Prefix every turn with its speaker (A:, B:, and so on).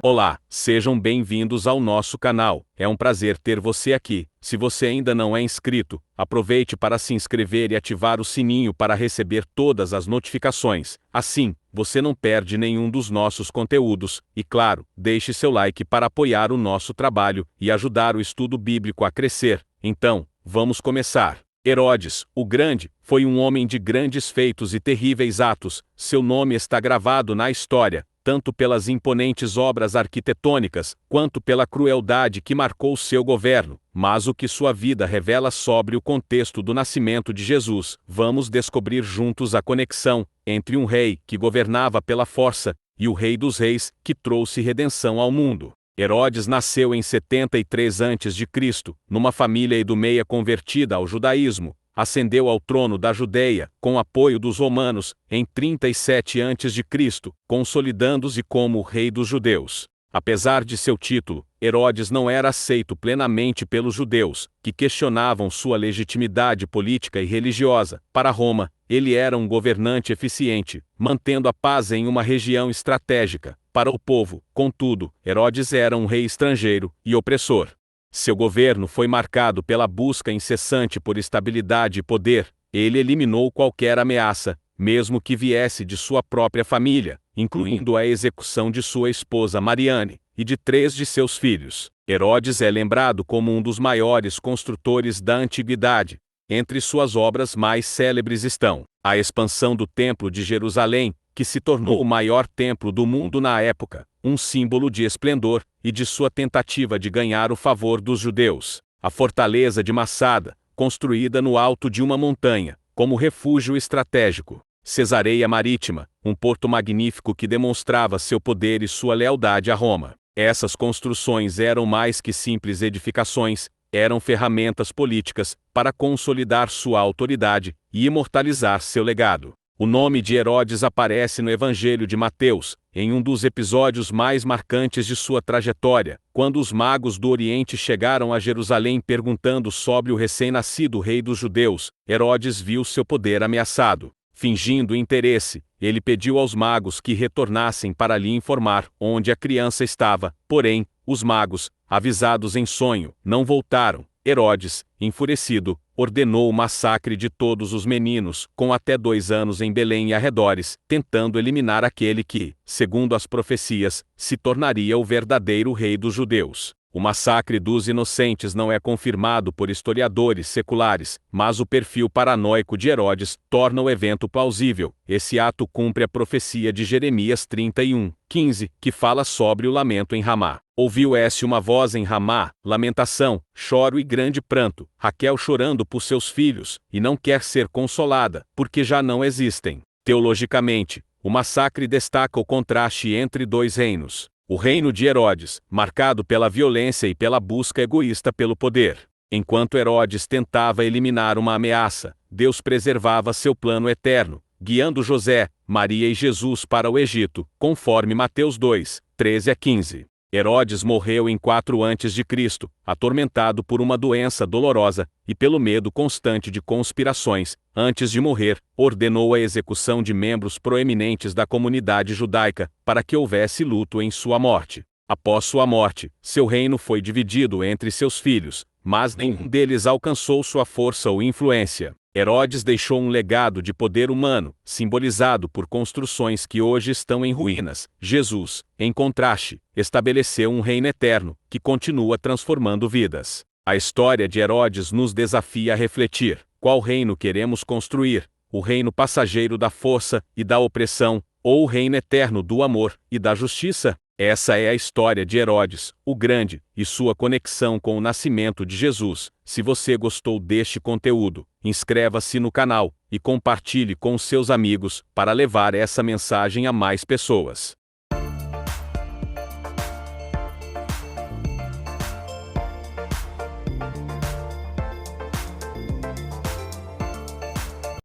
A: Olá, sejam bem-vindos ao nosso canal. É um prazer ter você aqui. Se você ainda não é inscrito, aproveite para se inscrever e ativar o sininho para receber todas as notificações. Assim, você não perde nenhum dos nossos conteúdos. E claro, deixe seu like para apoiar o nosso trabalho e ajudar o estudo bíblico a crescer. Então, vamos começar. Herodes, o Grande, foi um homem de grandes feitos e terríveis atos. Seu nome está gravado na história, tanto pelas imponentes obras arquitetônicas, quanto pela crueldade que marcou seu governo. Mas o que sua vida revela sobre o contexto do nascimento de Jesus, vamos descobrir juntos a conexão entre um rei que governava pela força e o Rei dos Reis, que trouxe redenção ao mundo. Herodes nasceu em 73 a.C., numa família idumeia convertida ao judaísmo. Ascendeu ao trono da Judeia, com apoio dos romanos, em 37 a.C., consolidando-se como o rei dos judeus. Apesar de seu título, Herodes não era aceito plenamente pelos judeus, que questionavam sua legitimidade política e religiosa. Para Roma, ele era um governante eficiente, mantendo a paz em uma região estratégica. Para o povo, contudo, Herodes era um rei estrangeiro e opressor. Seu governo foi marcado pela busca incessante por estabilidade e poder. Ele eliminou qualquer ameaça, mesmo que viesse de sua própria família, incluindo a execução de sua esposa Mariane e de 3 de seus filhos. Herodes é lembrado como um dos maiores construtores da antiguidade. Entre suas obras mais célebres estão a expansão do Templo de Jerusalém, que se tornou o maior templo do mundo na época, um símbolo de esplendor e de sua tentativa de ganhar o favor dos judeus. A fortaleza de Massada, construída no alto de uma montanha, como refúgio estratégico. Cesareia Marítima, um porto magnífico que demonstrava seu poder e sua lealdade a Roma. Essas construções eram mais que simples edificações, eram ferramentas políticas para consolidar sua autoridade e imortalizar seu legado. O nome de Herodes aparece no Evangelho de Mateus, em um dos episódios mais marcantes de sua trajetória, quando os magos do Oriente chegaram a Jerusalém perguntando sobre o recém-nascido rei dos judeus. Herodes viu seu poder ameaçado. Fingindo interesse, ele pediu aos magos que retornassem para lhe informar onde a criança estava. Porém, os magos, avisados em sonho, não voltaram. Herodes, enfurecido, ordenou o massacre de todos os meninos com até 2 anos em Belém e arredores, tentando eliminar aquele que, segundo as profecias, se tornaria o verdadeiro rei dos judeus. O massacre dos inocentes não é confirmado por historiadores seculares, mas o perfil paranoico de Herodes torna o evento plausível. Esse ato cumpre a profecia de Jeremias 31:15, que fala sobre o lamento em Ramá. Ouviu-se uma voz em Ramá, lamentação, choro e grande pranto, Raquel chorando por seus filhos, e não quer ser consolada, porque já não existem. Teologicamente, o massacre destaca o contraste entre 2 reinos. O reino de Herodes, marcado pela violência e pela busca egoísta pelo poder. Enquanto Herodes tentava eliminar uma ameaça, Deus preservava seu plano eterno, guiando José, Maria e Jesus para o Egito, conforme Mateus 2:13-15. Herodes morreu em 4 a.C., atormentado por uma doença dolorosa e pelo medo constante de conspirações. Antes de morrer, ordenou a execução de membros proeminentes da comunidade judaica, para que houvesse luto em sua morte. Após sua morte, seu reino foi dividido entre seus filhos, mas nenhum deles alcançou sua força ou influência. Herodes deixou um legado de poder humano, simbolizado por construções que hoje estão em ruínas. Jesus, em contraste, estabeleceu um reino eterno, que continua transformando vidas. A história de Herodes nos desafia a refletir: qual reino queremos construir? O reino passageiro da força e da opressão, ou o reino eterno do amor e da justiça? Essa é a história de Herodes, o Grande, e sua conexão com o nascimento de Jesus. Se você gostou deste conteúdo, inscreva-se no canal e compartilhe com seus amigos para levar essa mensagem a mais pessoas.